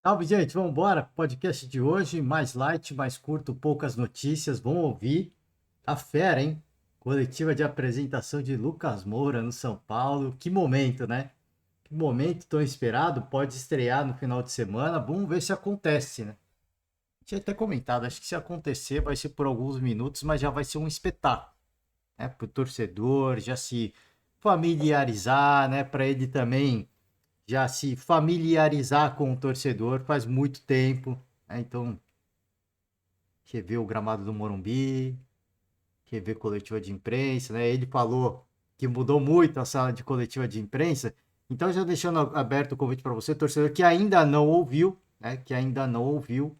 Salve, gente, vamos embora. Podcast de hoje, mais light, mais curto, poucas notícias. Vamos ouvir a fera, hein? Coletiva de apresentação de Lucas Moura no São Paulo. Que momento, né? Que momento tão esperado. Pode estrear no final de semana. Vamos ver se acontece, né? Tinha até comentado, acho que se acontecer vai ser por alguns minutos, mas já vai ser um espetáculo, né? Para o torcedor já se familiarizar, né? Para ele também já se familiarizar com o torcedor faz muito tempo, né? Então, rever o gramado do Morumbi, rever coletiva de imprensa, né? Ele falou que mudou muito a sala de coletiva de imprensa. Então, já deixando aberto o convite para você, torcedor que ainda não ouviu, né? Que ainda não ouviu,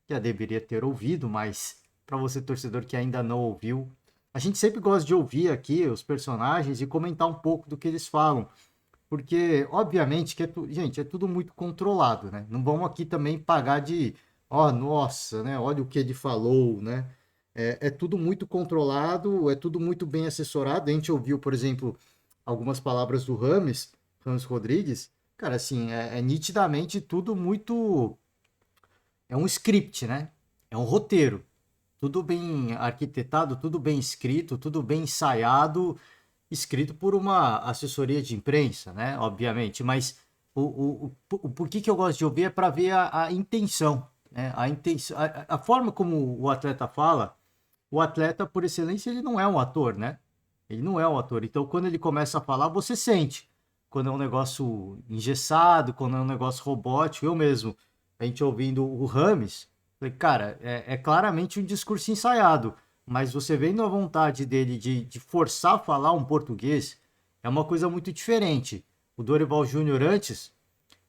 já deveria ter ouvido, mas para você, torcedor que ainda não ouviu, a gente sempre gosta de ouvir aqui os personagens e comentar um pouco do que eles falam. Porque, obviamente, que gente, é tudo muito controlado, né? Não vamos aqui também pagar de, ó, nossa, né? Olha o que ele falou, né? É tudo muito controlado, é tudo muito bem assessorado. A gente ouviu, por exemplo, algumas palavras do Rames Rodrigues. Cara, assim, é nitidamente tudo muito. É um script, né? É um roteiro. Tudo bem arquitetado, tudo bem escrito, tudo bem ensaiado, escrito por uma assessoria de imprensa, né? Obviamente, mas o porquê que eu gosto de ouvir é para ver a intenção, né? A intenção, a forma como o atleta fala, o atleta, por excelência, ele não é um ator, né? Ele não é um ator. Então, quando ele começa a falar, você sente. Quando é um negócio engessado, quando é um negócio robótico, eu mesmo, a gente ouvindo o Rames, falei, cara, é claramente um discurso ensaiado, mas você vendo a vontade dele de forçar a falar um português, é uma coisa muito diferente. O Dorival Júnior antes,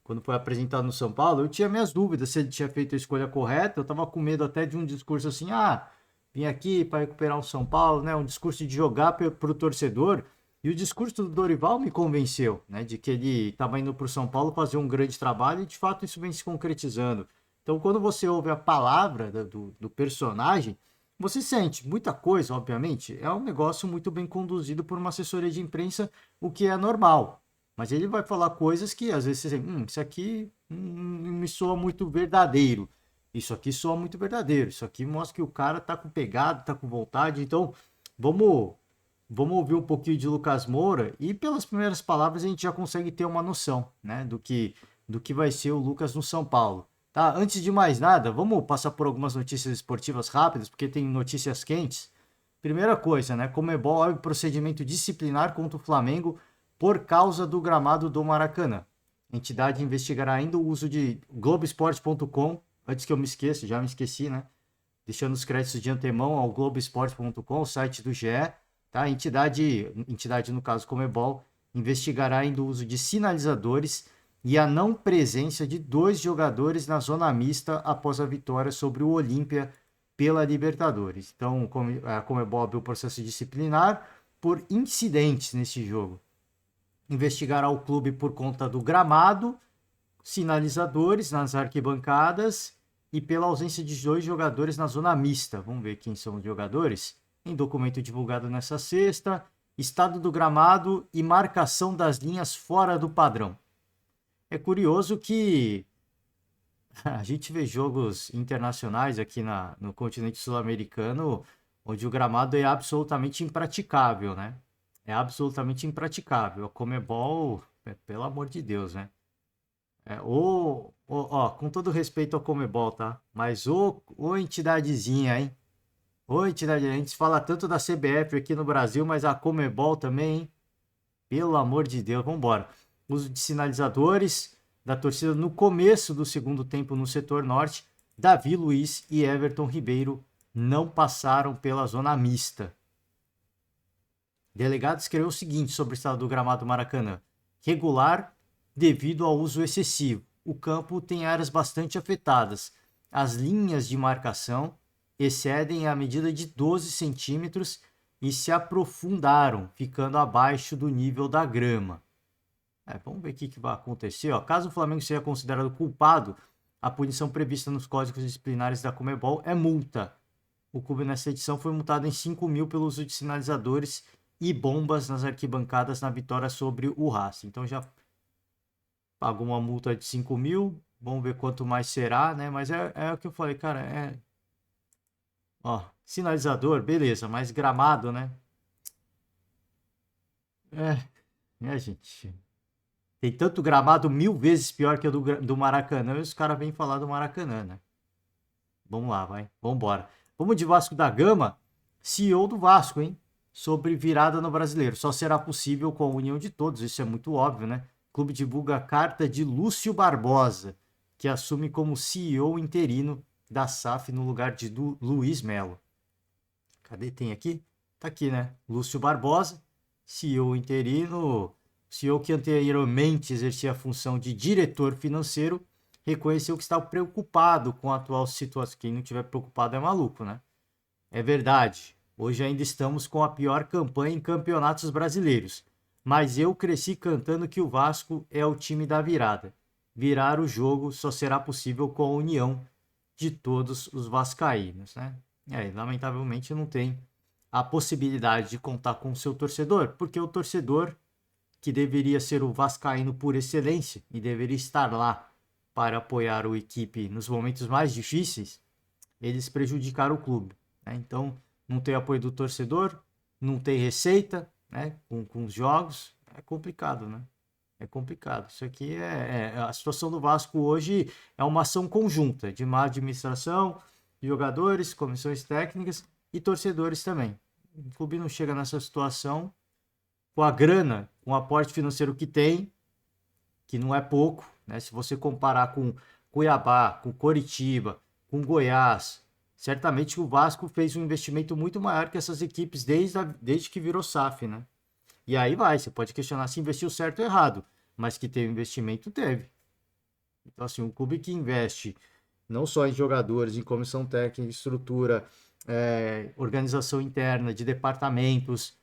quando foi apresentado no São Paulo, eu tinha minhas dúvidas se ele tinha feito a escolha correta. Eu tava com medo até de um discurso assim: ah, vim aqui para recuperar o São Paulo, né? Um discurso de jogar para o torcedor. E o discurso do Dorival me convenceu, né? De que ele estava indo para o São Paulo fazer um grande trabalho e de fato isso vem se concretizando. Então, quando você ouve a palavra do personagem, você sente muita coisa, obviamente. É um negócio muito bem conduzido por uma assessoria de imprensa, o que é normal. Mas ele vai falar coisas que às vezes você diz, isso aqui me soa muito verdadeiro. Isso aqui soa muito verdadeiro. Isso aqui mostra que o cara tá com pegada, tá com vontade. Então, vamos, vamos ouvir um pouquinho de Lucas Moura e pelas primeiras palavras a gente já consegue ter uma noção, né, do que vai ser o Lucas no São Paulo. Tá? Antes de mais nada, vamos passar por algumas notícias esportivas rápidas, porque tem notícias quentes. Primeira coisa, né? Comebol abre procedimento disciplinar contra o Flamengo por causa do gramado do Maracanã. A entidade investigará ainda o uso de Globoesporte.com, antes que eu me esqueça, já me esqueci, né? Deixando os créditos de antemão ao Globoesporte.com, o site do GE. Tá? A entidade, no caso Comebol, investigará ainda o uso de sinalizadores e a não presença de dois jogadores na zona mista após a vitória sobre o Olímpia pela Libertadores. Então, a Comebol abriu o processo disciplinar por incidentes nesse jogo. Investigará o clube por conta do gramado, sinalizadores nas arquibancadas e pela ausência de dois jogadores na zona mista. Vamos ver quem são os jogadores. Em documento divulgado nessa sexta, estado do gramado e marcação das linhas fora do padrão. É curioso que a gente vê jogos internacionais aqui no continente sul-americano onde o gramado é absolutamente impraticável, né? É absolutamente impraticável. A Comebol, pelo amor de Deus, né? Ó, com todo respeito ao Comebol, tá? Mas ô entidadezinha, hein? Ô entidade, a gente fala tanto da CBF aqui no Brasil, mas a Comebol também, hein? Pelo amor de Deus, vambora. Uso de sinalizadores da torcida no começo do segundo tempo no setor norte. Davi Luiz e Everton Ribeiro não passaram pela zona mista. Delegado escreveu o seguinte sobre o estado do gramado do Maracanã: regular devido ao uso excessivo. O campo tem áreas bastante afetadas. As linhas de marcação excedem a medida de 12 centímetros e se aprofundaram, ficando abaixo do nível da grama. Vamos ver o que vai acontecer. Ó. Caso o Flamengo seja considerado culpado, a punição prevista nos códigos disciplinares da Comebol é multa. O clube nessa edição foi multado em 5 mil pelo uso de sinalizadores e bombas nas arquibancadas na vitória sobre o Racing. Então já pagou uma multa de 5 mil, Vamos ver quanto mais será, né? Mas é o que eu falei, cara. Ó, sinalizador, beleza, mas gramado, né? Gente. Tem tanto gramado 1000 vezes pior que o do Maracanã, e os caras vêm falar do Maracanã, né? Vamos lá, vai. Vamos embora. Vamos de Vasco da Gama. CEO do Vasco, hein? Sobre virada no Brasileiro. Só será possível com a união de todos, isso é muito óbvio, né? O clube divulga a carta de Lúcio Barbosa, que assume como CEO interino da SAF no lugar de Luiz Melo. Cadê? Tem aqui? Tá aqui, né? Lúcio Barbosa, CEO interino, CEO que anteriormente exercia a função de diretor financeiro, reconheceu que estava preocupado com a atual situação. Quem não estiver preocupado é maluco, né? É verdade. Hoje ainda estamos com a pior campanha em campeonatos brasileiros. Mas eu cresci cantando que o Vasco é o time da virada. Virar o jogo só será possível com a união de todos os vascaínos, né? Lamentavelmente não tem a possibilidade de contar com o seu torcedor, porque o torcedor, que deveria ser o vascaíno por excelência e deveria estar lá para apoiar o equipe nos momentos mais difíceis, eles prejudicaram o clube, né? Então, não tem apoio do torcedor, não tem receita, né? Com os jogos, é complicado, né? É complicado. Isso aqui a situação do Vasco hoje é uma ação conjunta de má administração, jogadores, comissões técnicas e torcedores também. O clube não chega nessa situação com a grana, com o aporte financeiro que tem, que não é pouco, né? Se você comparar com Cuiabá, com Coritiba, com Goiás, certamente o Vasco fez um investimento muito maior que essas equipes desde que virou SAF, né? E aí vai, você pode questionar se investiu certo ou errado, mas que teve investimento, teve. Então, assim, um clube que investe não só em jogadores, em comissão técnica, estrutura, organização interna, de departamentos,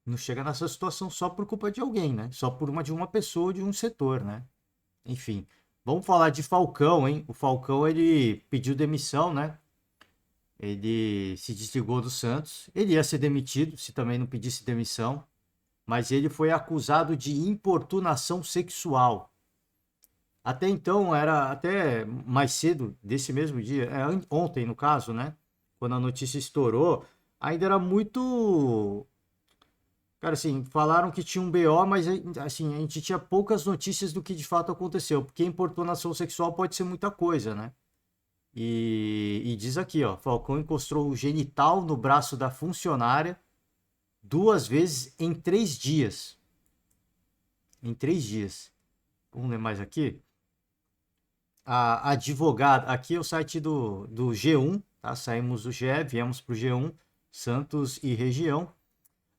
não chega nessa situação só por culpa de alguém, né? Só por uma de uma pessoa, de um setor, né? Enfim, vamos falar de Falcão, hein? O Falcão, ele pediu demissão, né? Ele se desligou do Santos. Ele ia ser demitido se também não pedisse demissão, mas ele foi acusado de importunação sexual. Até então, era até mais cedo desse mesmo dia, ontem no caso, né? Quando a notícia estourou, ainda era muito. Cara, assim, falaram que tinha um BO, mas assim, a gente tinha poucas notícias do que de fato aconteceu, porque importunação sexual pode ser muita coisa, né? E diz aqui, ó, Falcão encostou o genital no braço da funcionária 2 vezes em 3 dias. Em 3 dias. Vamos ler mais aqui? A advogada, aqui é o site do G1, tá? Saímos do GE, viemos para o G1, Santos e região.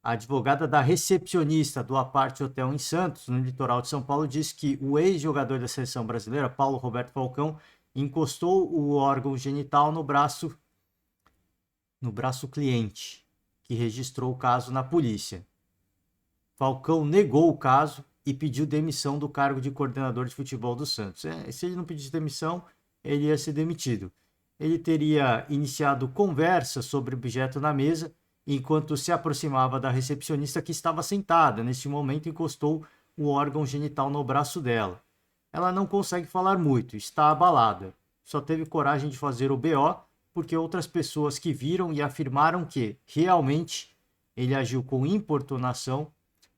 A advogada da recepcionista do Aparte Hotel em Santos, no litoral de São Paulo, disse que o ex-jogador da seleção brasileira, Paulo Roberto Falcão, encostou o órgão genital no braço cliente, que registrou o caso na polícia. Falcão negou o caso e pediu demissão do cargo de coordenador de futebol do Santos. Se ele não pedisse demissão, ele ia ser demitido. Ele teria iniciado conversa sobre o objeto na mesa, enquanto se aproximava da recepcionista que estava sentada. Neste momento, encostou o órgão genital no braço dela. Ela não consegue falar muito, está abalada. Só teve coragem de fazer o BO porque outras pessoas que viram e afirmaram que, realmente, ele agiu com importunação.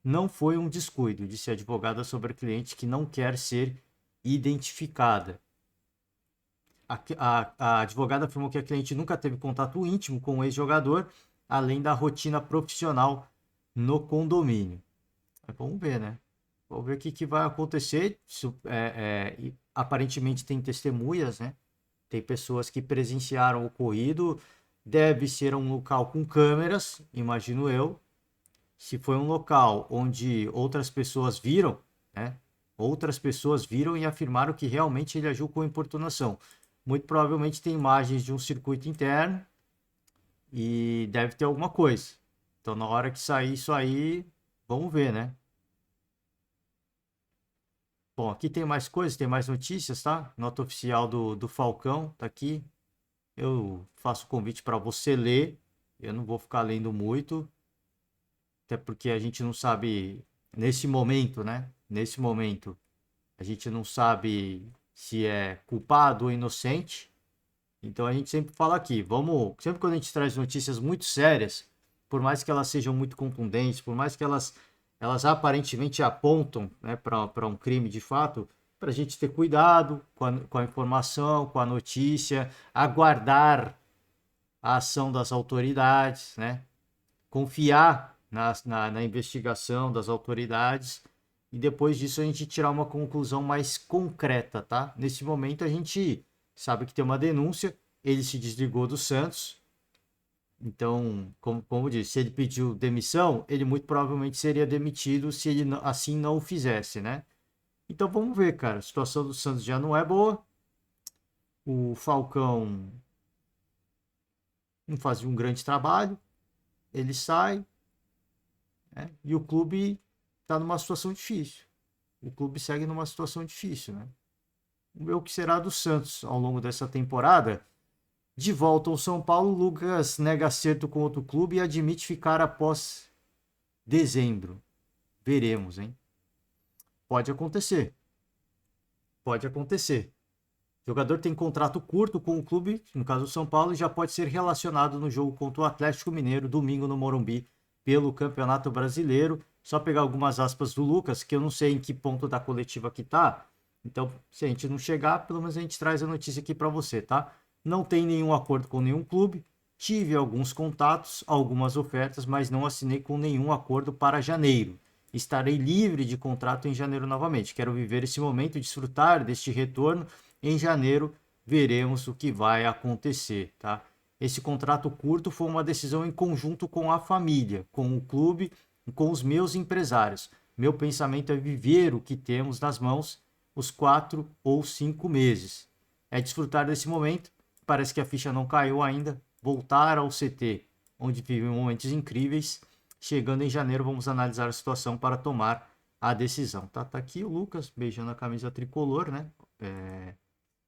Não foi um descuido, disse a advogada sobre a cliente que não quer ser identificada. A advogada afirmou que a cliente nunca teve contato íntimo com o ex-jogador, além da rotina profissional no condomínio. Vamos ver, né? Vamos ver o que vai acontecer. Aparentemente tem testemunhas, né? Tem pessoas que presenciaram o ocorrido. Deve ser um local com câmeras, imagino eu. Se foi um local onde outras pessoas viram, né? Outras pessoas viram e afirmaram que realmente ele agiu com importunação. Muito provavelmente tem imagens de um circuito interno e deve ter alguma coisa. Então, na hora que sair isso aí, vamos ver, né? Bom, aqui tem mais coisas, tem mais notícias, tá? Nota oficial do Falcão, tá aqui. Eu faço o convite para você ler. Eu não vou ficar lendo muito, até porque a gente não sabe nesse momento, né? Nesse momento, A gente não sabe se é culpado ou inocente. Então a gente sempre fala aqui, sempre quando a gente traz notícias muito sérias, por mais que elas sejam muito contundentes, por mais que elas aparentemente apontam, né, para um crime de fato, para a gente ter cuidado com a informação, com a notícia, aguardar a ação das autoridades, né, confiar na investigação das autoridades e depois disso a gente tirar uma conclusão mais concreta, tá? Nesse momento a gente sabe que tem uma denúncia, ele se desligou do Santos, então, como eu disse, se ele pediu demissão, ele muito provavelmente seria demitido se ele assim não o fizesse, né? Então vamos ver, cara, a situação do Santos já não é boa, o Falcão não fazia um grande trabalho, ele sai, né? E o clube está numa situação difícil. O clube segue numa situação difícil, né? Vamos ver o que será do Santos ao longo dessa temporada. De volta ao São Paulo, Lucas nega acerto com outro clube e admite ficar após dezembro. Veremos, hein? Pode acontecer. Pode acontecer. O jogador tem contrato curto com o clube, no caso do São Paulo, e já pode ser relacionado no jogo contra o Atlético Mineiro, domingo no Morumbi, pelo Campeonato Brasileiro. Só pegar algumas aspas do Lucas, que eu não sei em que ponto da coletiva que tá. Então, se a gente não chegar, pelo menos a gente traz a notícia aqui para você, tá? Não tem nenhum acordo com nenhum clube. Tive alguns contatos, algumas ofertas, mas não assinei com nenhum acordo para janeiro. Estarei livre de contrato em janeiro novamente. Quero viver esse momento, desfrutar deste retorno. Em janeiro veremos o que vai acontecer, tá? Esse contrato curto foi uma decisão em conjunto com a família, com o clube e com os meus empresários. Meu pensamento é viver o que temos nas mãos os 4 ou 5 meses. É desfrutar desse momento. Parece que a ficha não caiu ainda. Voltar ao CT, onde vivem momentos incríveis. Chegando em janeiro, vamos analisar a situação para tomar a decisão. Tá aqui o Lucas beijando a camisa tricolor, né?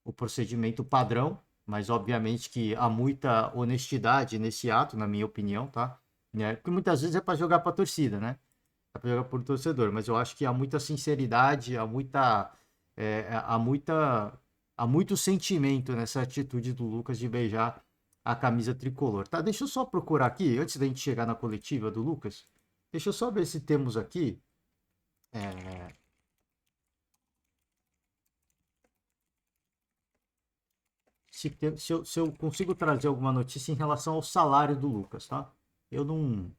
O procedimento padrão, mas obviamente que há muita honestidade nesse ato, na minha opinião, tá? Porque muitas vezes é para jogar para a torcida, né? É para jogar por torcedor, mas eu acho que há muita sinceridade, há muito sentimento nessa atitude do Lucas de beijar a camisa tricolor, tá? Deixa eu só procurar aqui, antes da gente chegar na coletiva do Lucas, deixa eu só ver se temos aqui. Se eu consigo trazer alguma notícia em relação ao salário do Lucas, tá? Eu não.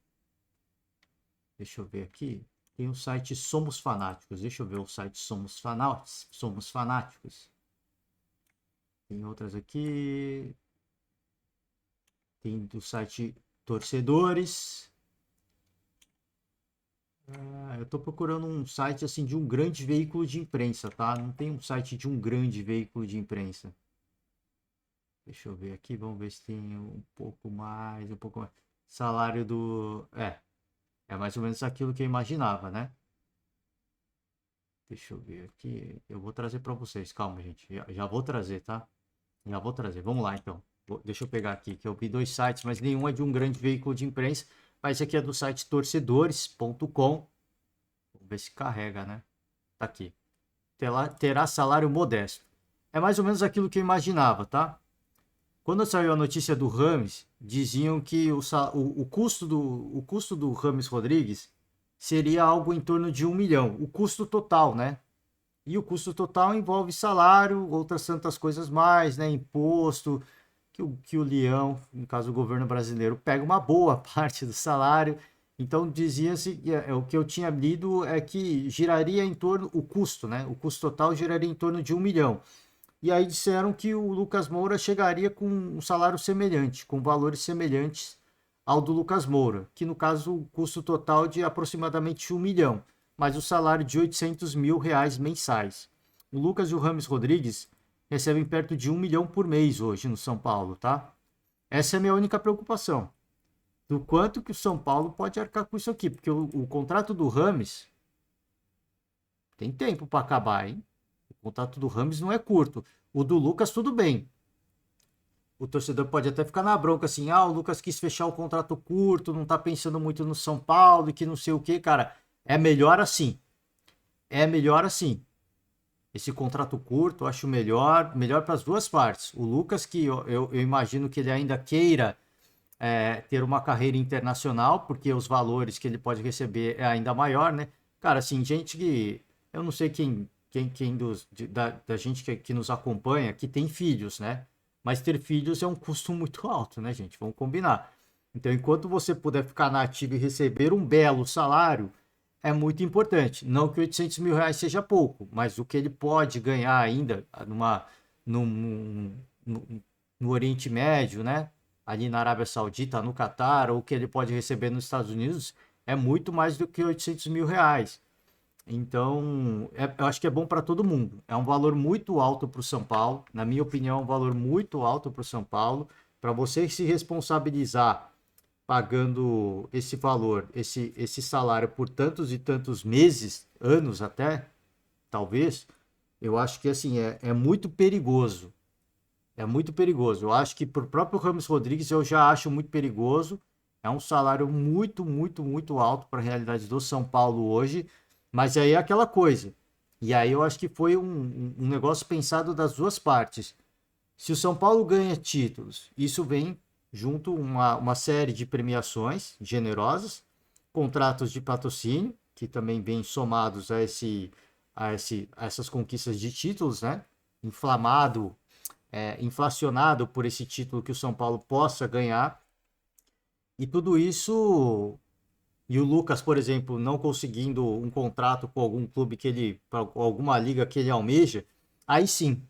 Deixa eu ver aqui. Tem o site Somos Fanáticos. Deixa eu ver o site Somos Fanáticos. Tem outras aqui. Tem do site Torcedores. Eu tô procurando um site assim de um grande veículo de imprensa, tá? Não tem um site de um grande veículo de imprensa. Deixa eu ver aqui, vamos ver se tem um pouco mais. Salário do. É mais ou menos aquilo que eu imaginava, né? Deixa eu ver aqui. Eu vou trazer para vocês. Calma, gente. Já vou trazer, tá? Já vou trazer. Vamos lá, então. Deixa eu pegar aqui, que eu vi 2 sites, mas nenhum é de um grande veículo de imprensa. Mas esse aqui é do site torcedores.com. Vamos ver se carrega, né? Tá aqui. Terá salário modesto. É mais ou menos aquilo que eu imaginava, tá? Quando saiu a notícia do Rames, diziam que o custo do Rames Rodrigues seria algo em torno de 1 milhão. O custo total, né? E o custo total envolve salário, outras tantas coisas mais, né? Imposto, que o Leão, no caso o governo brasileiro, pega uma boa parte do salário. Então dizia-se, o que eu tinha lido é que giraria em torno, o custo, né? O custo total giraria em torno de 1 milhão. E aí disseram que o Lucas Moura chegaria com um salário semelhante, com valores semelhantes ao do Lucas Moura, que no caso o custo total de aproximadamente 1 milhão, mas o salário de R$ 800 mil mensais. O Lucas e o Rames Rodrigues recebem perto de 1 milhão por mês hoje no São Paulo, tá? Essa é a minha única preocupação. Do quanto que o São Paulo pode arcar com isso aqui, porque o contrato do Rames tem tempo para acabar, hein? O contrato do Rames não é curto. O do Lucas, tudo bem. O torcedor pode até ficar na bronca assim, o Lucas quis fechar o contrato curto, não tá pensando muito no São Paulo e que não sei o que, cara. É melhor assim. É melhor assim. esse contrato curto, eu acho melhor para as duas partes. O Lucas, que eu imagino que ele ainda queira ter uma carreira internacional, porque os valores que ele pode receber é ainda maior, né? Cara, assim, gente que. Eu não sei da gente que nos acompanha, que tem filhos, né? Mas ter filhos é um custo muito alto, né, gente? Vamos combinar. Então, enquanto você puder ficar na ativa e receber um belo salário, é muito importante. Não que 800 mil reais seja pouco, mas o que ele pode ganhar ainda num, num- no Oriente Médio, né? Ali na Arábia Saudita, no Catar, ou o que ele pode receber nos Estados Unidos, é muito mais do que 800 mil reais. Então, eu acho que é bom para todo mundo. É um valor muito alto para o São Paulo. Na minha opinião, é um valor muito alto para o São Paulo. Para você se responsabilizar pagando esse valor, esse salário por tantos e tantos meses, anos até, talvez, eu acho que assim é muito perigoso. É muito perigoso. Eu acho que por próprio Rames Rodrigues eu já acho muito perigoso. É um salário muito, muito, muito alto para a realidade do São Paulo hoje. Mas aí é aquela coisa. E aí eu acho que foi um negócio pensado das duas partes. Se o São Paulo ganha títulos, isso vem junto uma série de premiações generosas, contratos de patrocínio, que também vêm somados a essas conquistas de títulos, né? Inflacionado por esse título que o São Paulo possa ganhar. E tudo isso. E o Lucas, por exemplo, não conseguindo um contrato com algum clube alguma liga que ele almeja, aí sim,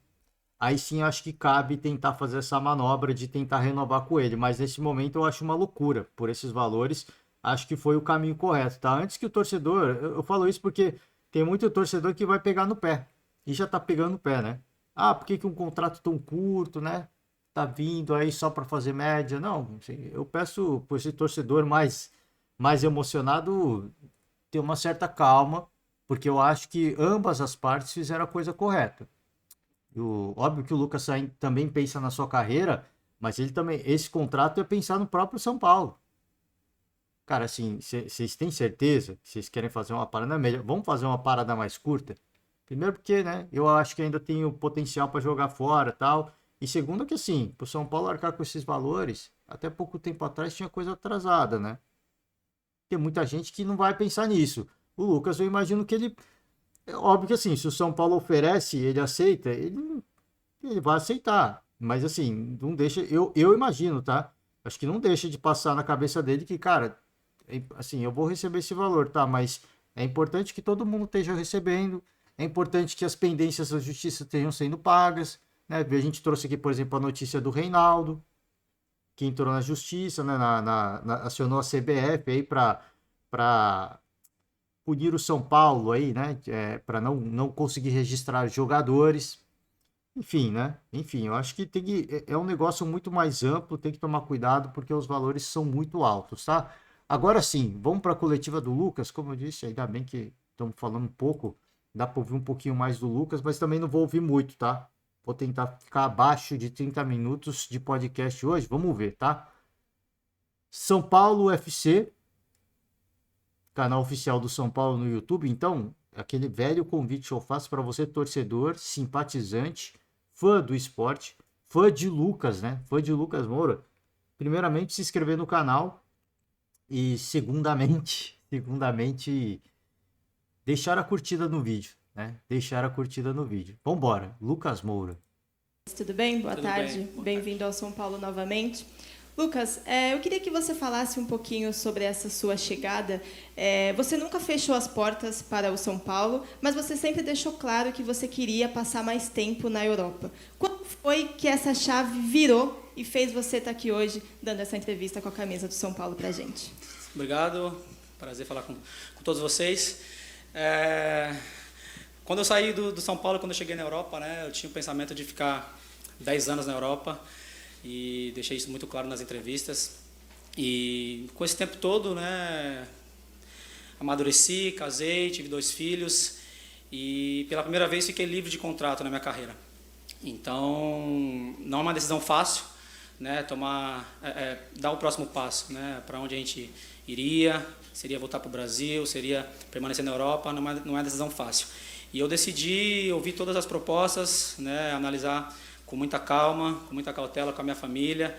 aí sim acho que cabe tentar fazer essa manobra de tentar renovar com ele. Mas nesse momento eu acho uma loucura por esses valores. Acho que foi o caminho correto, tá? Antes que o torcedor, eu falo isso porque tem muito torcedor que vai pegar no pé. E já tá pegando no pé, né? Ah, por que que um contrato tão curto, né? Tá vindo aí só para fazer média? Não, assim, eu peço por esse torcedor mais emocionado ter uma certa calma, porque eu acho que ambas as partes fizeram a coisa correta. Óbvio que o Lucas também pensa na sua carreira, mas ele também, esse contrato é pensar no próprio São Paulo. Cara, assim, vocês têm certeza que vocês querem fazer uma parada melhor? Vamos fazer uma parada mais curta? Primeiro porque, né, eu acho que ainda tenho potencial para jogar fora, tal. E segundo que assim, pro São Paulo arcar com esses valores, até pouco tempo atrás tinha coisa atrasada, né? Tem muita gente que não vai pensar nisso. O Lucas, eu imagino que ele, é óbvio que assim, se o São Paulo oferece, ele aceita, ele vai aceitar. Mas assim, não deixa. Eu imagino, tá? Acho que não deixa de passar na cabeça dele que, cara, assim, eu vou receber esse valor, tá? Mas é importante que todo mundo esteja recebendo. É importante que as pendências da justiça estejam sendo pagas. Né? A gente trouxe aqui, por exemplo, a notícia do Reinaldo, que entrou na justiça, né? Acionou a CBF aí para punir o São Paulo aí, né? Para não conseguir registrar jogadores. Enfim, né? Enfim, eu acho que é um negócio muito mais amplo, tem que tomar cuidado porque os valores são muito altos, tá? Agora sim, vamos para a coletiva do Lucas. Como eu disse, ainda bem que estamos falando um pouco, dá para ouvir um pouquinho mais do Lucas, mas também não vou ouvir muito, tá? Vou tentar ficar abaixo de 30 minutos de podcast hoje, vamos ver, tá? São Paulo UFC, canal oficial do São Paulo no YouTube. Então, aquele velho convite que eu faço para você, torcedor, simpatizante, fã do esporte, fã de Lucas, né? Fã de Lucas Moura. Primeiramente, se inscrever no canal e segundamente, deixar a curtida no vídeo, né? Deixar a curtida no vídeo. Vambora, Lucas Moura. Tudo bem? Boa Tudo tarde. bem, boa Bem-vindo ao São Paulo novamente. Lucas, eu queria que você falasse um pouquinho sobre essa sua chegada. Você nunca fechou as portas para o São Paulo, mas você sempre deixou claro que você queria passar mais tempo na Europa. Quando foi que essa chave virou e fez você estar aqui hoje dando essa entrevista com a camisa do São Paulo para a gente? Obrigado, prazer falar com todos vocês. Quando eu saí do São Paulo, quando eu cheguei na Europa, né, eu tinha o pensamento de ficar 10 anos na Europa e deixei isso muito claro nas entrevistas. E com esse tempo todo, né, amadureci, casei, tive 2 filhos e pela primeira vez fiquei livre de contrato na minha carreira. Então, não é uma decisão fácil, né, dar o próximo passo, né, para onde a gente iria, seria voltar para o Brasil, seria permanecer na Europa, não é uma decisão fácil. E eu decidi ouvir todas as propostas, né, analisar com muita calma, com muita cautela com a minha família.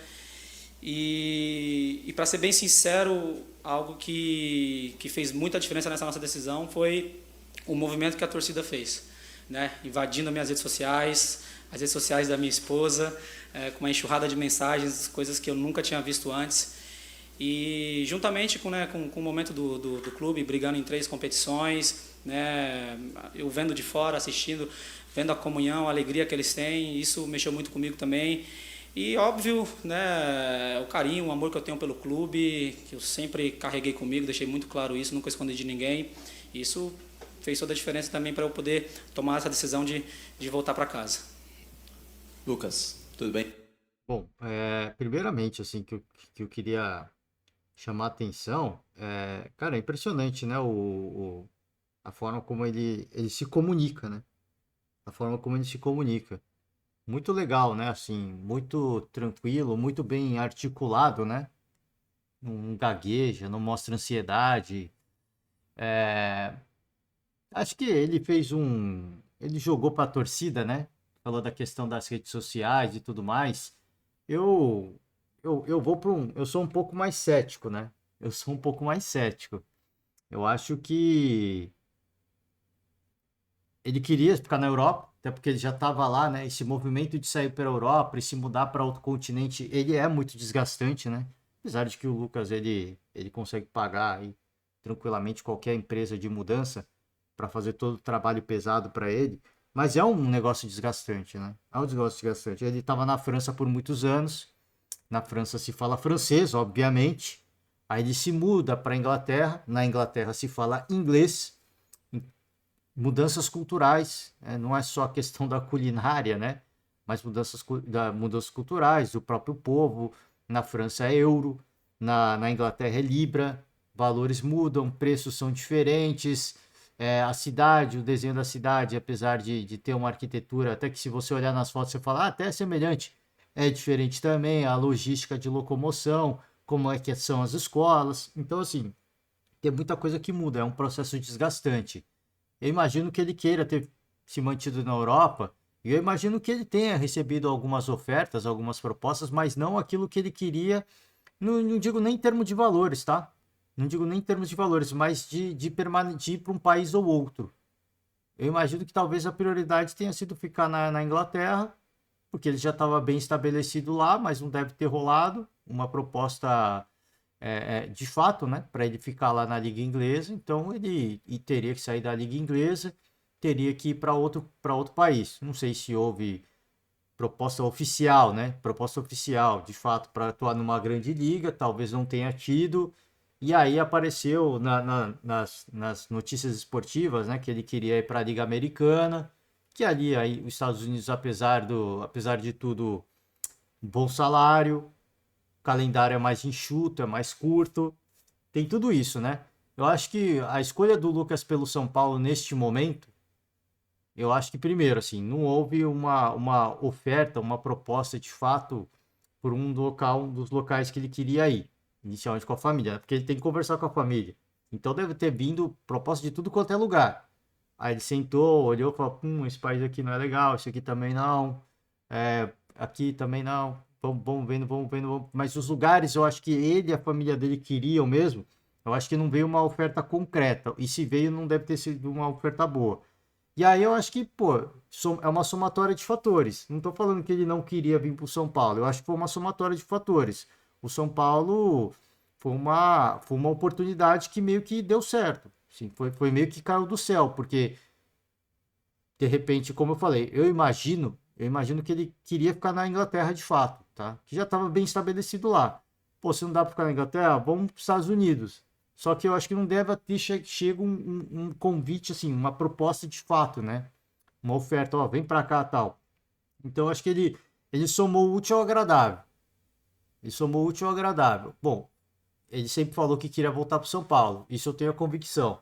E para ser bem sincero, algo que fez muita diferença nessa nossa decisão foi o movimento que a torcida fez, né? Invadindo minhas redes sociais, as redes sociais da minha esposa, com uma enxurrada de mensagens, coisas que eu nunca tinha visto antes. E juntamente com o momento do clube, brigando em 3 competições, né? Eu vendo de fora, assistindo, vendo a comunhão, a alegria que eles têm, isso mexeu muito comigo também. E óbvio, né, o carinho, o amor que eu tenho pelo clube, que eu sempre carreguei comigo, deixei muito claro isso, nunca escondi de ninguém. Isso fez toda a diferença também para eu poder tomar essa decisão de voltar para casa. Lucas, tudo bem? Bom, primeiramente, assim, que eu queria chamar a atenção, cara, é impressionante, né, a forma como ele se comunica, né? A forma como ele se comunica. Muito legal, né? Assim, muito tranquilo, muito bem articulado, né? Não gagueja, não mostra ansiedade. Acho que ele fez ele jogou para a torcida, né? Falou da questão das redes sociais e tudo mais. Eu, eu vou para eu sou um pouco mais cético, né? Eu sou um pouco mais cético. Eu acho que ele queria ficar na Europa, até porque ele já estava lá, né? Esse movimento de sair para a Europa e se mudar para outro continente, ele é muito desgastante, né? Apesar de que o Lucas ele consegue pagar aí, tranquilamente qualquer empresa de mudança para fazer todo o trabalho pesado para ele, mas é um negócio desgastante, né? É um negócio desgastante. Ele estava na França por muitos anos, na França se fala francês, obviamente. Aí ele se muda para a Inglaterra, na Inglaterra se fala inglês. Mudanças culturais, né? Não é só a questão da culinária, né? Mas mudanças culturais, do próprio povo. Na França é euro, na Inglaterra é libra, valores mudam, preços são diferentes. A cidade, o desenho da cidade, apesar de ter uma arquitetura, até que se você olhar nas fotos você fala, até é semelhante, é diferente também, a logística de locomoção, como é que são as escolas. Então, assim, tem muita coisa que muda, é um processo desgastante. Eu imagino que ele queira ter se mantido na Europa, e eu imagino que ele tenha recebido algumas ofertas, algumas propostas, mas não aquilo que ele queria, não digo nem em termos de valores, tá? Não digo nem em termos de valores, mas de permanecer para um país ou outro. Eu imagino que talvez a prioridade tenha sido ficar na Inglaterra, porque ele já estava bem estabelecido lá, mas não deve ter rolado uma proposta de fato, né, para ele ficar lá na Liga Inglesa. Então ele teria que sair da Liga Inglesa, teria que ir para outro país. Não sei se houve proposta oficial, né? Proposta oficial, de fato, para atuar numa grande liga, talvez não tenha tido. E aí apareceu nas notícias esportivas, né, que ele queria ir para a Liga Americana, que ali aí os Estados Unidos, apesar de tudo, um bom salário, o calendário é mais enxuto, é mais curto, tem tudo isso, né? Eu acho que a escolha do Lucas pelo São Paulo neste momento, eu acho que primeiro, assim, não houve uma oferta, uma proposta de fato por um dos locais que ele queria ir, inicialmente com a família, né? Porque ele tem que conversar com a família. Então deve ter vindo proposta de tudo quanto é lugar. Aí ele sentou, olhou e falou, esse país aqui não é legal, esse aqui também não, aqui também não, vamos vendo, vamos vendo. Mas os lugares, eu acho que ele e a família dele queriam mesmo, eu acho que não veio uma oferta concreta, e se veio não deve ter sido uma oferta boa. E aí eu acho que, pô, é uma somatória de fatores. Não tô falando que ele não queria vir pro São Paulo, eu acho que foi uma somatória de fatores. O São Paulo foi uma oportunidade que meio que deu certo. Sim, foi meio que caiu do céu, porque de repente, como eu falei, eu imagino que ele queria ficar na Inglaterra de fato, tá? Que já estava bem estabelecido lá. Pô, se não dá para ficar na Inglaterra, vamos para os Estados Unidos. Só que eu acho que não deve ter chego um convite, assim, uma proposta de fato, né? Uma oferta, ó, vem para cá, tal. Então eu acho que ele somou o útil ao agradável. Ele somou o útil ao agradável. Bom, ele sempre falou que queria voltar para São Paulo. Isso eu tenho a convicção.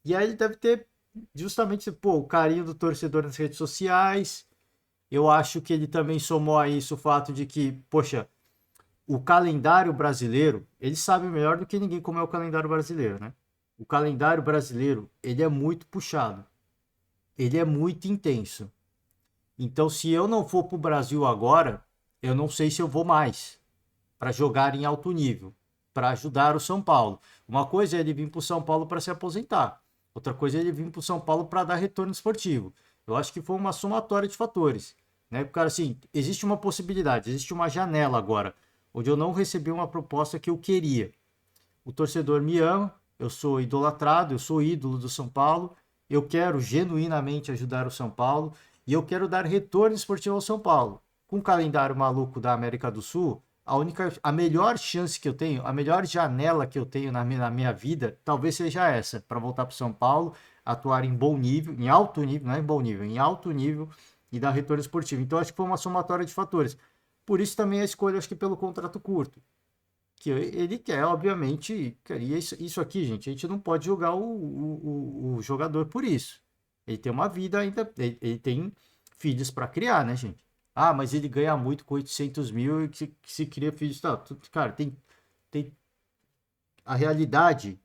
E aí ele deve ter justamente, pô, o carinho do torcedor nas redes sociais. Eu acho que ele também somou a isso o fato de que, poxa, o calendário brasileiro, ele sabe melhor do que ninguém como é o calendário brasileiro, né? O calendário brasileiro, ele é muito puxado. ele é muito intenso. Então, se eu não for para o Brasil agora, eu não sei se eu vou mais para jogar em alto nível, para ajudar o São Paulo. Uma coisa é ele vir para o São Paulo para se aposentar. Outra coisa é ele vir para o São Paulo para dar retorno esportivo. Eu acho que foi uma somatória de fatores. Né? Cara, assim, existe uma possibilidade, existe uma janela agora, onde eu não recebi uma proposta que eu queria. O torcedor me ama, eu sou idolatrado, eu sou ídolo do São Paulo, eu quero genuinamente ajudar o São Paulo e eu quero dar retorno esportivo ao São Paulo. Com o calendário maluco da América do Sul, a melhor chance que eu tenho, a melhor janela que eu tenho na minha vida, talvez seja essa, para voltar para o São Paulo, atuar em bom nível, em alto nível, não é em bom nível, em alto nível e dar retorno esportivo. Então acho que foi uma somatória de fatores. Por isso também a escolha, acho que pelo contrato curto. Que ele quer, obviamente, queria isso aqui, gente, a gente não pode julgar o jogador por isso. Ele tem uma vida ainda, ele tem filhos para criar, né, gente? Ah, mas ele ganha muito com 800 mil e que se cria filhos. Tá, cara, tem a realidade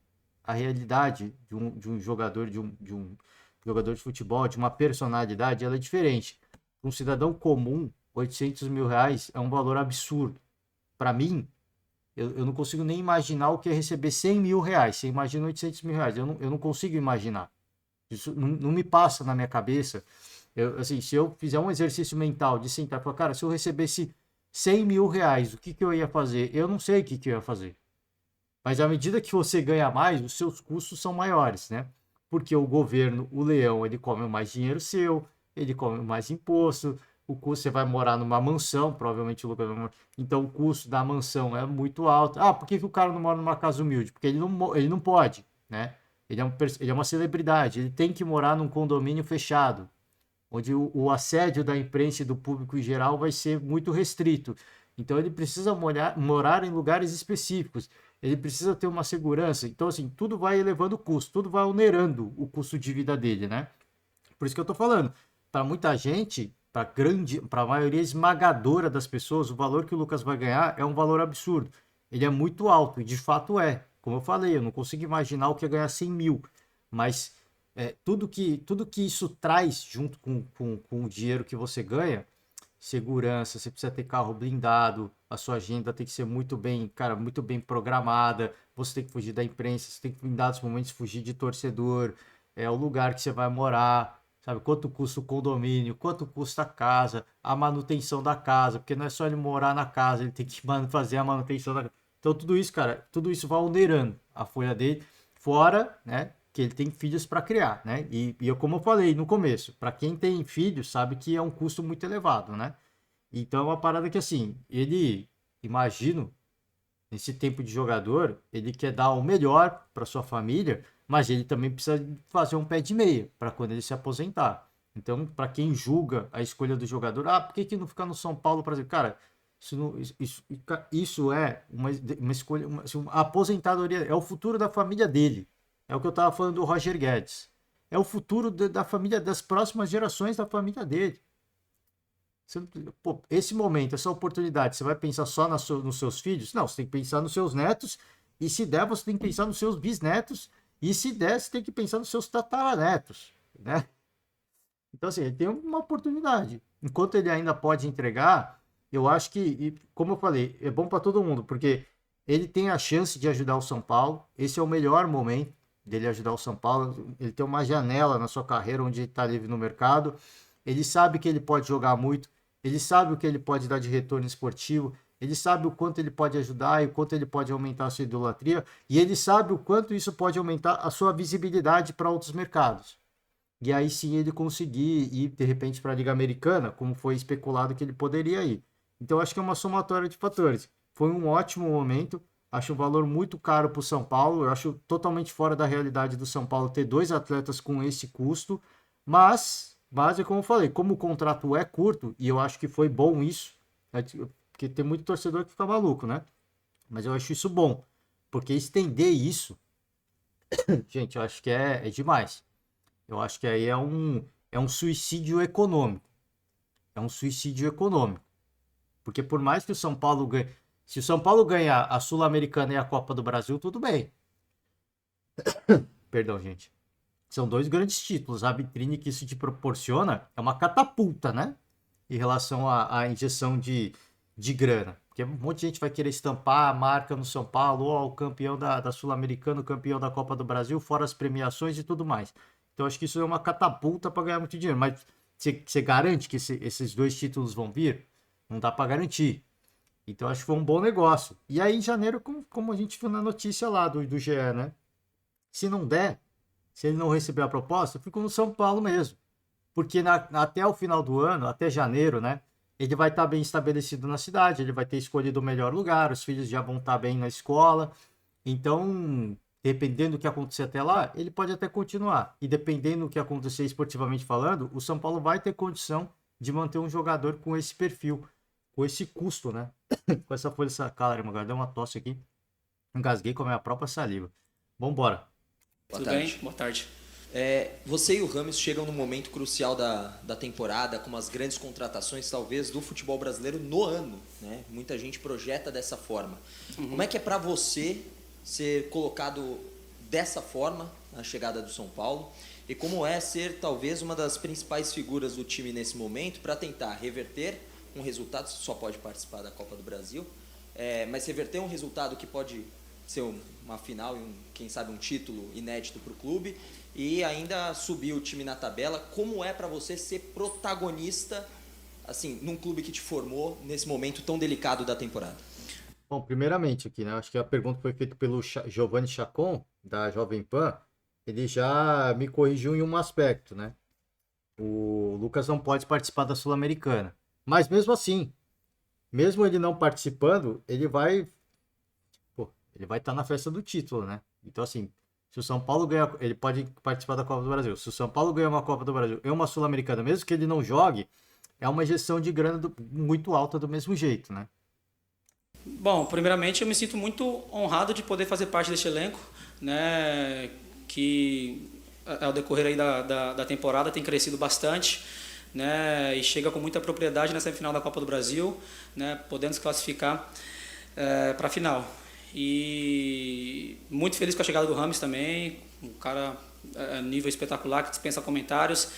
de um jogador, de um jogador de futebol, de uma personalidade, ela é diferente. Um cidadão comum, 800 mil reais é um valor absurdo. Para mim, eu não consigo nem imaginar o que é receber 100 mil reais. Você imagina 800 mil reais. Eu não consigo imaginar. Isso não me passa na minha cabeça. Assim, se eu fizer um exercício mental de sentar e falar, cara, se eu recebesse 100 mil reais, o que eu ia fazer? Eu não sei o que eu ia fazer. Mas à medida que você ganha mais, os seus custos são maiores, né? Porque o governo, o leão, ele come mais dinheiro seu, ele come mais imposto, o custo, você vai morar numa mansão, provavelmente o lugar. Então o custo da mansão é muito alto. Ah, por que o cara não mora numa casa humilde? Porque ele não pode, né? Ele é uma celebridade, ele tem que morar num condomínio fechado, onde o assédio da imprensa e do público em geral vai ser muito restrito. Então ele precisa morar em lugares específicos, ele precisa ter uma segurança. Então, assim, tudo vai elevando o custo, tudo vai onerando o custo de vida dele, né? Por isso que eu tô falando, para muita gente, para a maioria esmagadora das pessoas, o valor que o Lucas vai ganhar é um valor absurdo. Ele é muito alto, e de fato é. Como eu falei, eu não consigo imaginar o que é ganhar 100 mil, mas tudo que isso traz junto com o dinheiro que você ganha, segurança, você precisa ter carro blindado, a sua agenda tem que ser muito bem, cara, muito bem programada, você tem que fugir da imprensa, você tem que, em dados momentos, fugir de torcedor, o lugar que você vai morar, sabe, quanto custa o condomínio, quanto custa a casa, a manutenção da casa, porque não é só ele morar na casa, ele tem que fazer a manutenção da casa. Então tudo isso, cara, tudo isso vai onerando a folha dele, fora, né, que ele tem filhos para criar, né? Como eu falei no começo, para quem tem filhos, sabe que é um custo muito elevado, né? Então é uma parada que, assim, ele, imagino, nesse tempo de jogador, ele quer dar o melhor para sua família, mas ele também precisa fazer um pé de meia para quando ele se aposentar. Então, para quem julga a escolha do jogador, por que não ficar no São Paulo para dizer, cara, isso é uma escolha, a aposentadoria é o futuro da família dele. É o que eu estava falando do Roger Guedes. É o futuro da família, das próximas gerações da família dele. Esse momento, essa oportunidade, você vai pensar só nos seus filhos? Não, você tem que pensar nos seus netos. E se der, você tem que pensar nos seus bisnetos. E se der, você tem que pensar nos seus tataranetos, né? Então, assim, ele tem uma oportunidade. Enquanto ele ainda pode entregar, eu acho que, como eu falei, é bom para todo mundo, porque ele tem a chance de ajudar o São Paulo. Esse é o melhor momento dele ajudar o São Paulo. Ele tem uma janela na sua carreira onde ele está livre no mercado. Ele sabe que ele pode jogar muito. Ele sabe o que ele pode dar de retorno esportivo. Ele sabe o quanto ele pode ajudar e o quanto ele pode aumentar a sua idolatria. E ele sabe o quanto isso pode aumentar a sua visibilidade para outros mercados. E aí sim ele conseguir ir, de repente, para a Liga Americana, como foi especulado que ele poderia ir. Então acho que é uma somatória de fatores. Foi um ótimo momento. Acho um valor muito caro para o São Paulo. Eu acho totalmente fora da realidade do São Paulo ter dois atletas com esse custo. Mas é como eu falei, como o contrato é curto, e eu acho que foi bom isso, porque tem muito torcedor que fica maluco, né? Mas eu acho isso bom. Porque estender isso, gente, eu acho que é demais. Eu acho que aí é um suicídio econômico. É um suicídio econômico. Porque por mais que o São Paulo ganhe... Se o São Paulo ganhar a Sul-Americana e a Copa do Brasil, tudo bem. Perdão, gente. são dois grandes títulos. A vitrine que isso te proporciona é uma catapulta, né? Em relação à injeção de grana. Porque um monte de gente vai querer estampar a marca no São Paulo, ó, o campeão da Sul-Americana, o campeão da Copa do Brasil, fora as premiações e tudo mais. Então acho que isso é uma catapulta para ganhar muito dinheiro. Mas você garante que esses dois títulos vão vir? Não dá para garantir. Então acho que foi um bom negócio. E aí em janeiro, como a gente viu na notícia lá do GE, né? Se não der, se ele não receber a proposta, fica no São Paulo mesmo. Porque até o final do ano, até janeiro, né? Ele vai estar bem estabelecido na cidade, ele vai ter escolhido o melhor lugar, os filhos já vão estar bem na escola. Então, dependendo do que acontecer até lá, ele pode até continuar. E dependendo do que acontecer esportivamente falando, o São Paulo vai ter condição de manter um jogador com esse perfil, com esse custo, né? Com essa folha, caramba, agora deu uma tosse aqui. Engasguei com a minha própria saliva. Vambora. Tudo bem? Boa tarde. Você e o Rames chegam num momento crucial da temporada, com umas grandes contratações, talvez, do futebol brasileiro no ano, né? Muita gente projeta dessa forma. Como é que é para você ser colocado dessa forma na chegada do São Paulo? E como é ser, talvez, uma das principais figuras do time nesse momento para tentar reverter um resultado? Você só pode participar da Copa do Brasil, mas reverter um resultado que pode ser uma final e, quem sabe, um título inédito para o clube, e ainda subir o time na tabela. Como é para você ser protagonista, assim, num clube que te formou nesse momento tão delicado da temporada? Bom, primeiramente aqui, né? Acho que a pergunta foi feita pelo Giovanni Chacon, da Jovem Pan. Ele já me corrigiu em um aspecto, né? O Lucas não pode participar da Sul-Americana. Mas mesmo assim, mesmo ele não participando, ele vai estar na festa do título, né? Então, assim, se o São Paulo ganhar, ele pode participar da Copa do Brasil. Se o São Paulo ganhar uma Copa do Brasil e uma Sul-Americana, mesmo que ele não jogue, é uma injeção de grana muito alta do mesmo jeito, né? Bom, primeiramente eu me sinto muito honrado de poder fazer parte deste elenco, né? Que ao decorrer aí da temporada tem crescido bastante, né? E chega com muita propriedade nessa final da Copa do Brasil, né? Podendo se classificar para a final. E muito feliz com a chegada do Rames também, um cara nível espetacular, que dispensa comentários,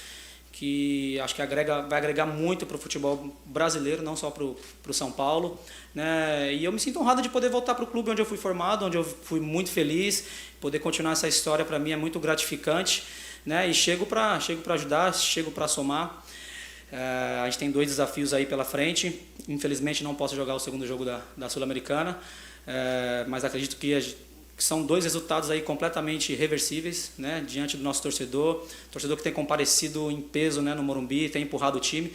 que acho que vai agregar muito para o futebol brasileiro, não só para o São Paulo, né? E eu me sinto honrado de poder voltar para o clube onde eu fui formado, onde eu fui muito feliz. Poder continuar essa história para mim é muito gratificante, né? E chego para ajudar, chego para somar. A gente tem 2 desafios aí pela frente. Infelizmente não posso jogar o segundo jogo da Sul-Americana, mas acredito que são 2 resultados aí completamente reversíveis, né, diante do nosso torcedor que tem comparecido em peso, né, no Morumbi, tem empurrado o time.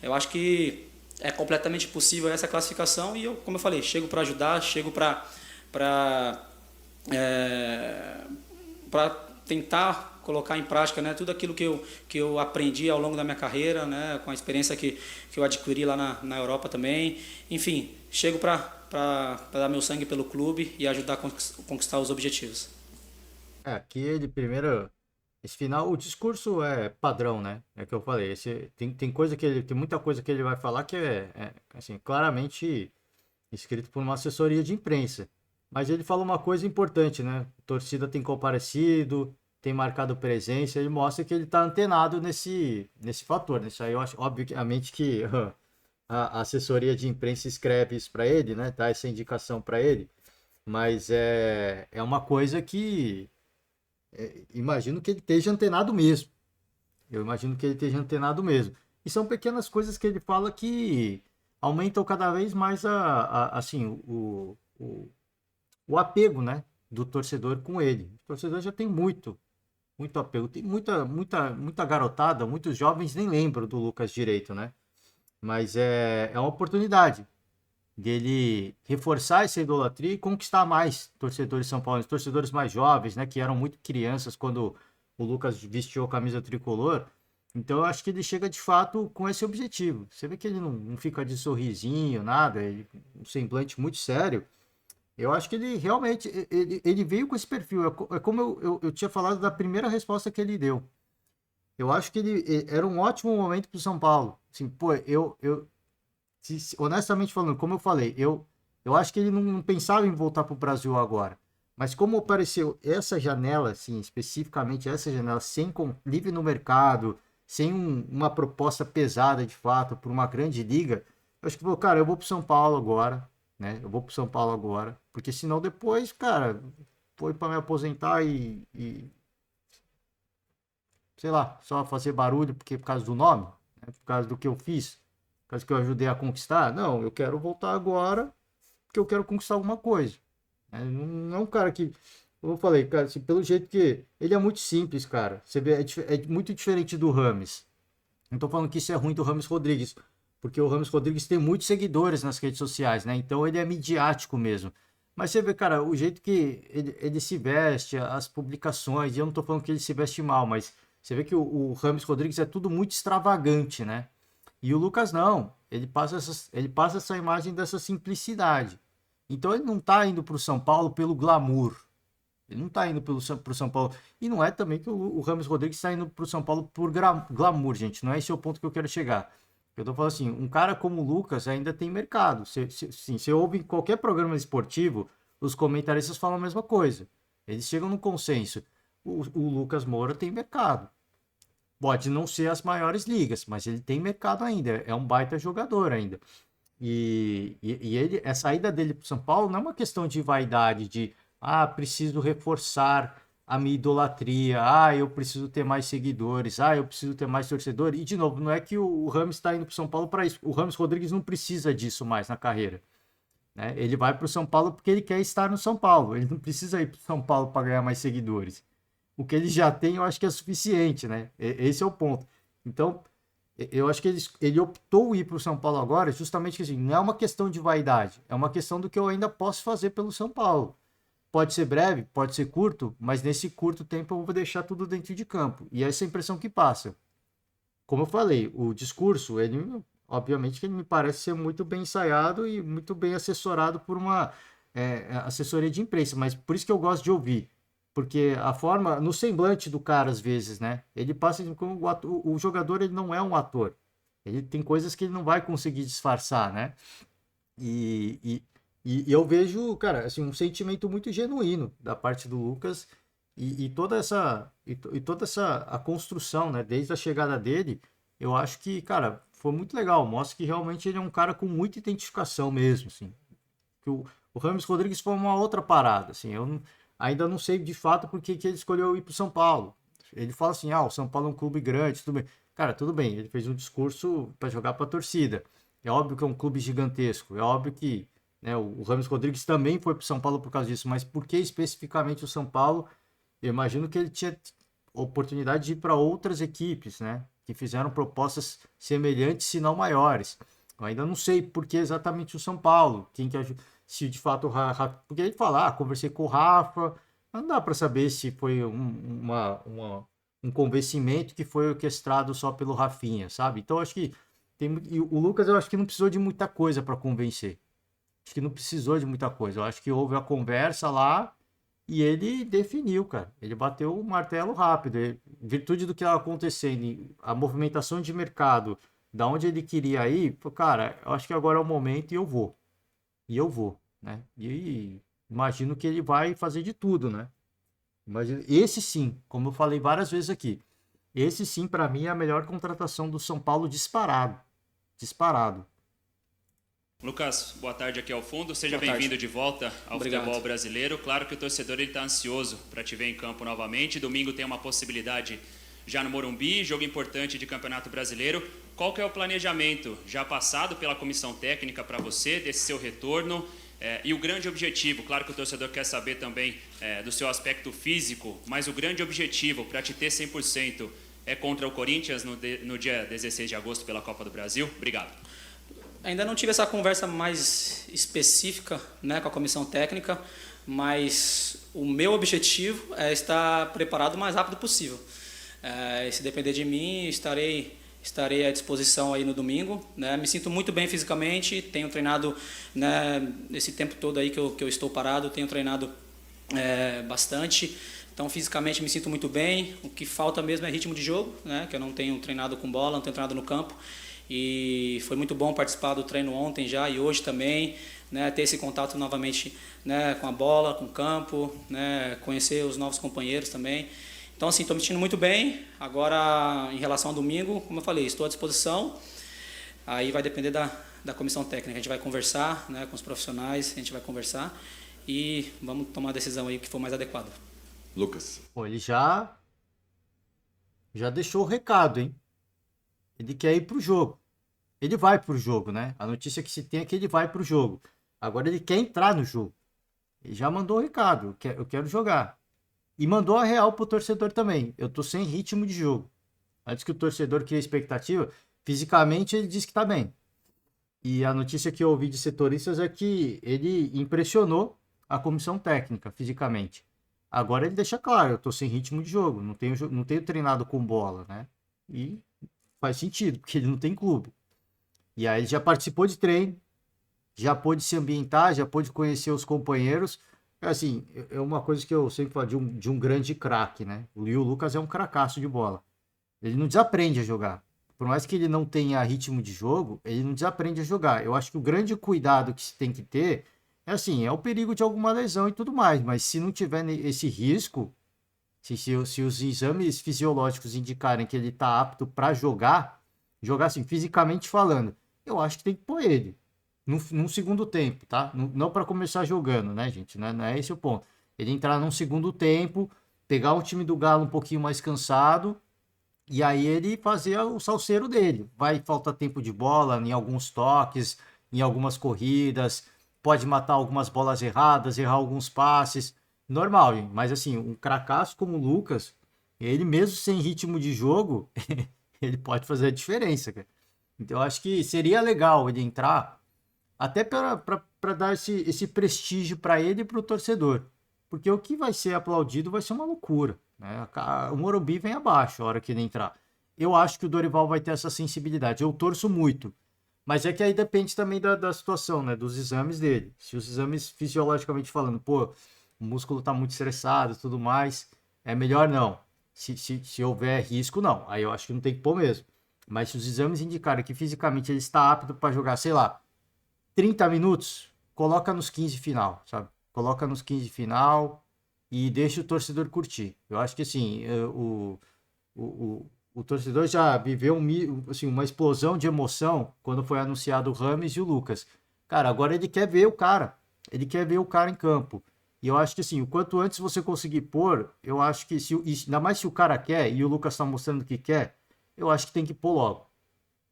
Eu acho que é completamente possível essa classificação e eu, como eu falei, chego para ajudar, chego para tentar colocar em prática, né, tudo aquilo que eu aprendi ao longo da minha carreira, né, com a experiência que eu adquiri lá na Europa também. Enfim, chego para dar meu sangue pelo clube e ajudar a conquistar os objetivos. Aqui ele primeiro, esse final, o discurso é padrão, né? É o que eu falei. Tem coisa tem muita coisa que ele vai falar que assim, claramente escrito por uma assessoria de imprensa. Mas ele fala uma coisa importante, né? A torcida tem comparecido, tem marcado presença, ele mostra que ele está antenado nesse fator, né? Isso aí eu acho, obviamente, que a assessoria de imprensa escreve isso para ele, né? Dá essa indicação para ele, mas é uma coisa que imagino que ele esteja antenado mesmo. Eu imagino que ele esteja antenado mesmo. E são pequenas coisas que ele fala que aumentam cada vez mais assim, o apego, né, do torcedor com ele. O torcedor já tem muito apego. Tem muita garotada, muitos jovens nem lembram do Lucas direito, né? Mas é uma oportunidade dele reforçar essa idolatria e conquistar mais torcedores são paulinos, torcedores mais jovens, né, que eram muito crianças quando o Lucas vestiu a camisa tricolor. Então eu acho que ele chega de fato com esse objetivo. Você vê que ele não fica de sorrisinho, nada, um semblante muito sério. Eu acho que ele realmente ele veio com esse perfil. É como eu tinha falado da primeira resposta que ele deu. Eu acho que ele era um ótimo momento para o São Paulo. Assim, pô, honestamente falando, como eu falei, eu acho que ele não pensava em voltar para o Brasil agora. Mas como apareceu essa janela, assim, especificamente essa janela, livre no mercado, sem uma proposta pesada de fato por uma grande liga, eu acho que, cara, eu vou pro São Paulo agora, né? Eu vou pro São Paulo agora, porque senão depois, cara, foi para me aposentar e, sei lá, só fazer barulho porque por causa do nome, né? Por causa do que eu fiz, por causa que eu ajudei a conquistar. Não, eu quero voltar agora porque eu quero conquistar alguma coisa. Não é um cara que. Como eu falei, cara, assim, pelo jeito que. Ele é muito simples, cara. Você vê, é muito diferente do Rames. Não tô falando que isso é ruim do Rames Rodrigues, porque o Rames Rodrigues tem muitos seguidores nas redes sociais, né? Então ele é midiático mesmo. Mas você vê, cara, o jeito que ele se veste, as publicações, e eu não tô falando que ele se veste mal, mas você vê que o Rames Rodrigues é tudo muito extravagante, né? E o Lucas não. Ele passa essa imagem dessa simplicidade. Então ele não está indo para o São Paulo pelo glamour. Ele não está indo para o São Paulo. E não é também que o Rames Rodrigues está indo para o São Paulo por glamour, gente. Não é esse o ponto que eu quero chegar. Eu estou falando assim, um cara como o Lucas ainda tem mercado. Você ouve em qualquer programa esportivo, os comentaristas falam a mesma coisa. Eles chegam no consenso. O Lucas Moura tem mercado. Pode não ser as maiores ligas, mas ele tem mercado ainda. É um baita jogador ainda. A saída dele para o São Paulo não é uma questão de vaidade, de preciso reforçar a minha idolatria, eu preciso ter mais seguidores, eu preciso ter mais torcedores. E de novo, não é que o Rames está indo para o São Paulo para isso. O Rames Rodrigues não precisa disso mais na carreira, né? Ele vai para o São Paulo porque ele quer estar no São Paulo. Ele não precisa ir para o São Paulo para ganhar mais seguidores. O que ele já tem, eu acho que é suficiente, né? Esse é o ponto. Então, eu acho que ele optou ir para o São Paulo agora justamente assim, não é uma questão de vaidade, é uma questão do que eu ainda posso fazer pelo São Paulo. Pode ser breve, pode ser curto, mas nesse curto tempo eu vou deixar tudo dentro de campo. E essa é a impressão que passa. Como eu falei, o discurso, obviamente que ele me parece ser muito bem ensaiado e muito bem assessorado por uma assessoria de imprensa, mas por isso que eu gosto de ouvir. Porque a forma, no semblante do cara, às vezes, né? Ele passa como o jogador, ele não é um ator. Ele tem coisas que ele não vai conseguir disfarçar, né? E eu vejo, cara, assim, um sentimento muito genuíno da parte do Lucas e toda essa a construção, né? Desde a chegada dele, eu acho que, cara, foi muito legal. Mostra que realmente ele é um cara com muita identificação mesmo, assim. Que o Rames Rodrigues foi uma outra parada, assim. Ainda não sei de fato por que ele escolheu ir para o São Paulo. Ele fala assim, o São Paulo é um clube grande, tudo bem. Cara, tudo bem, ele fez um discurso para jogar para a torcida. É óbvio que é um clube gigantesco, é óbvio que, né, o Rames Rodrigues também foi para o São Paulo por causa disso, mas por que especificamente o São Paulo? Eu imagino que ele tinha oportunidade de ir para outras equipes, né, que fizeram propostas semelhantes, se não maiores. Eu ainda não sei por que exatamente o São Paulo, quem que se de fato o Rafa, porque ele fala, conversei com o Rafa, não dá para saber se foi um convencimento que foi orquestrado só pelo Rafinha, sabe? Então acho que e o Lucas, eu acho que não precisou de muita coisa para convencer. Acho que não precisou de muita coisa. Eu acho que houve a conversa lá e ele definiu, cara. Ele bateu o martelo rápido. Em virtude do que estava acontecendo, a movimentação de mercado, da onde ele queria ir, cara, eu acho que agora é o momento e eu vou. E eu vou, né? E imagino que ele vai fazer de tudo, né? Esse sim, como eu falei várias vezes aqui, esse sim, para mim, é a melhor contratação do São Paulo disparado. Disparado. Lucas, boa tarde aqui ao fundo. Seja Boa tarde. bem-vindo de volta ao Obrigado. futebol brasileiro. Claro que o torcedor está ansioso para te ver em campo novamente. Domingo tem uma possibilidade já no Morumbi, jogo importante de Campeonato Brasileiro. Qual que é o planejamento já passado pela comissão técnica para você, desse seu retorno? E o grande objetivo, claro que o torcedor quer saber também do seu aspecto físico, mas o grande objetivo para te ter 100% é contra o Corinthians no dia 16 de agosto pela Copa do Brasil? Obrigado. Ainda não tive essa conversa mais específica, né, com a comissão técnica, mas o meu objetivo é estar preparado o mais rápido possível. Se depender de mim, estarei à disposição aí no domingo, né? Me sinto muito bem fisicamente, tenho treinado, né, esse tempo todo aí que eu estou parado, tenho treinado bastante, então fisicamente me sinto muito bem. O que falta mesmo é ritmo de jogo, né, que eu não tenho treinado com bola, não tenho treinado no campo, E foi muito bom participar do treino ontem já e hoje também, né, ter esse contato novamente, né, com a bola, com o campo, né, conhecer os novos companheiros também. Então, assim, estou me sentindo muito bem. Agora, em relação ao domingo, como eu falei, estou à disposição. Aí vai depender da comissão técnica. A gente vai conversar, né, com os profissionais, a gente vai conversar e vamos tomar a decisão aí que for mais adequada. Lucas. Pô, ele já deixou o recado, hein? Ele quer ir pro jogo. Ele vai pro jogo, né? A notícia que se tem é que ele vai pro jogo. Agora ele quer entrar no jogo. Ele já mandou o recado. Eu quero jogar. E mandou a real pro torcedor também. Eu tô sem ritmo de jogo. Antes que o torcedor crie expectativa, fisicamente ele diz que tá bem. E a notícia que eu ouvi de setoristas é que ele impressionou a comissão técnica fisicamente. Agora ele deixa claro, eu tô sem ritmo de jogo, não tenho treinado com bola, né? E faz sentido, porque ele não tem clube. E aí ele já participou de treino, já pôde se ambientar, já pôde conhecer os companheiros. Assim, é uma coisa que eu sempre falo de um grande craque, né? O Lucas é um cracaço de bola. Ele não desaprende a jogar. Por mais que ele não tenha ritmo de jogo, ele não desaprende a jogar. Eu acho que o grande cuidado que se tem que ter é assim, é o perigo de alguma lesão e tudo mais, mas se não tiver esse risco, se os exames fisiológicos indicarem que ele está apto para jogar assim, fisicamente falando, eu acho que tem que pôr ele num segundo tempo, tá? Não para começar jogando, né, gente? Não é esse o ponto. Ele entrar num segundo tempo, pegar o time do Galo um pouquinho mais cansado e aí ele fazer o salseiro dele. Vai faltar tempo de bola em alguns toques, em algumas corridas, pode matar algumas bolas erradas, errar alguns passes. Normal, hein? Mas assim, um cracaço como o Lucas, ele mesmo sem ritmo de jogo, ele pode fazer a diferença, cara. Então eu acho que seria legal ele entrar, até para dar esse prestígio para ele e para o torcedor. Porque o que vai ser aplaudido vai ser uma loucura, né? O Morumbi vem abaixo a hora que ele entrar. Eu acho que o Dorival vai ter essa sensibilidade. Eu torço muito. Mas é que aí depende também da situação, né? Dos exames dele. Se os exames fisiologicamente falando, pô, o músculo tá muito estressado e tudo mais, é melhor não. Se houver risco, não. Aí eu acho que não tem que pôr mesmo. Mas se os exames indicarem que fisicamente ele está apto para jogar, sei lá, 30 minutos, coloca nos 15 final, sabe? Coloca nos 15 final e deixa o torcedor curtir. Eu acho que assim, o torcedor já viveu assim, uma explosão de emoção quando foi anunciado o Rames e o Lucas. Cara, agora ele quer ver o cara. Ele quer ver o cara em campo. E eu acho que assim, o quanto antes você conseguir pôr, eu acho que ainda mais se o cara quer e o Lucas está mostrando que quer, eu acho que tem que pôr logo.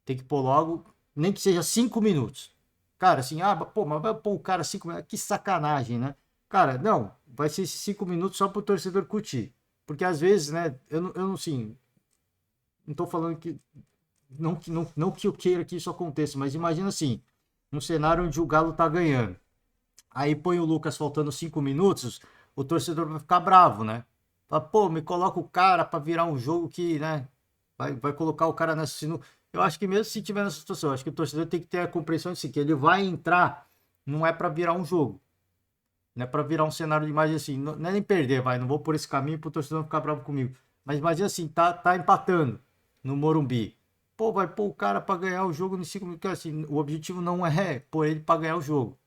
Tem que pôr logo, nem que seja 5 minutos. Cara, assim, pô, mas vai pôr o cara 5 minutos, que sacanagem, né? Cara, não, vai ser esses 5 minutos só pro torcedor curtir. Porque às vezes, né, eu não, assim, não tô falando que não que eu queira que isso aconteça, mas imagina assim, um cenário onde o Galo tá ganhando. Aí põe o Lucas faltando 5 minutos, o torcedor vai ficar bravo, né? Fala, pô, me coloca o cara pra virar um jogo que, né, vai colocar o cara nessa sinuca. Eu acho que mesmo se tiver nessa situação, eu acho que o torcedor tem que ter a compreensão de si, que ele vai entrar, não é pra virar um jogo. Não é pra virar um cenário de imagem assim, não é nem perder, não vou por esse caminho pro torcedor não ficar bravo comigo. Mas imagina assim, tá empatando no Morumbi. Pô, vai pôr o cara pra ganhar o jogo no 5 minutos, assim, o objetivo não é pôr ele pra ganhar o jogo.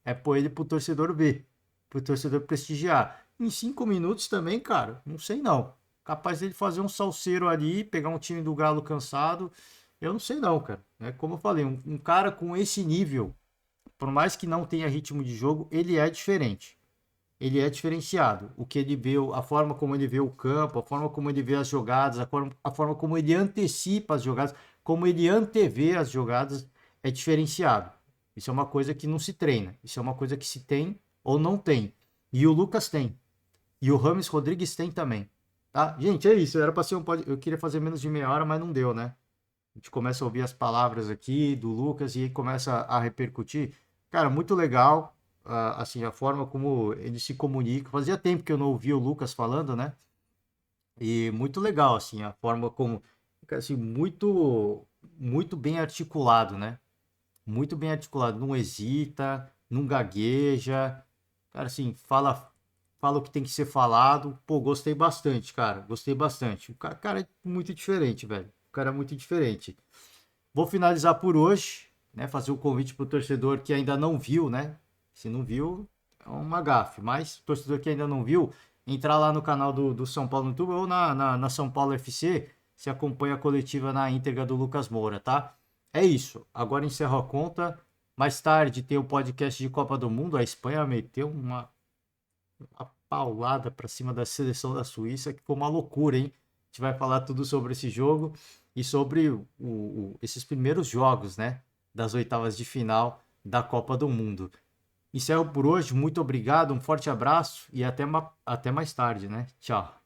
É pôr ele pro torcedor ver, pro torcedor prestigiar. Em 5 minutos também, cara, não sei não. Capaz dele fazer um salseiro ali, pegar um time do Galo cansado. Eu não sei não, cara. Como eu falei, um cara com esse nível, por mais que não tenha ritmo de jogo, ele é diferente. Ele é diferenciado. O que ele vê, a forma como ele vê o campo, a forma como ele vê as jogadas, a forma como ele antecipa as jogadas, como ele antevê as jogadas, é diferenciado. Isso é uma coisa que não se treina. Isso é uma coisa que se tem ou não tem. E o Lucas tem. E o Rames Rodrigues tem também. Tá? Gente, é isso. Era para ser eu queria fazer menos de meia hora, mas não deu, né? A gente começa a ouvir as palavras aqui do Lucas e aí começa a repercutir. Cara, muito legal, assim, a forma como ele se comunica. Fazia tempo que eu não ouvia o Lucas falando, né? E muito legal, assim, a forma como, assim, muito bem articulado, né? Muito bem articulado, não hesita, não gagueja. Cara, assim, fala o que tem que ser falado. Pô, gostei bastante, cara. Gostei bastante. O cara é muito diferente, velho. O cara é muito diferente. Vou finalizar por hoje, né? Fazer um convite para o torcedor que ainda não viu, né? Se não viu, é uma gafe. Mas o torcedor que ainda não viu, entrar lá no canal do São Paulo no YouTube ou na São Paulo FC, se acompanha a coletiva na íntegra do Lucas Moura, tá? É isso. Agora encerro a conta. Mais tarde tem o podcast de Copa do Mundo. A Espanha meteu uma paulada para cima da seleção da Suíça, que foi uma loucura, hein? A gente vai falar tudo sobre esse jogo e sobre esses primeiros jogos, né? Das oitavas de final da Copa do Mundo. Encerro por hoje. Muito obrigado, um forte abraço e até mais tarde, né? Tchau.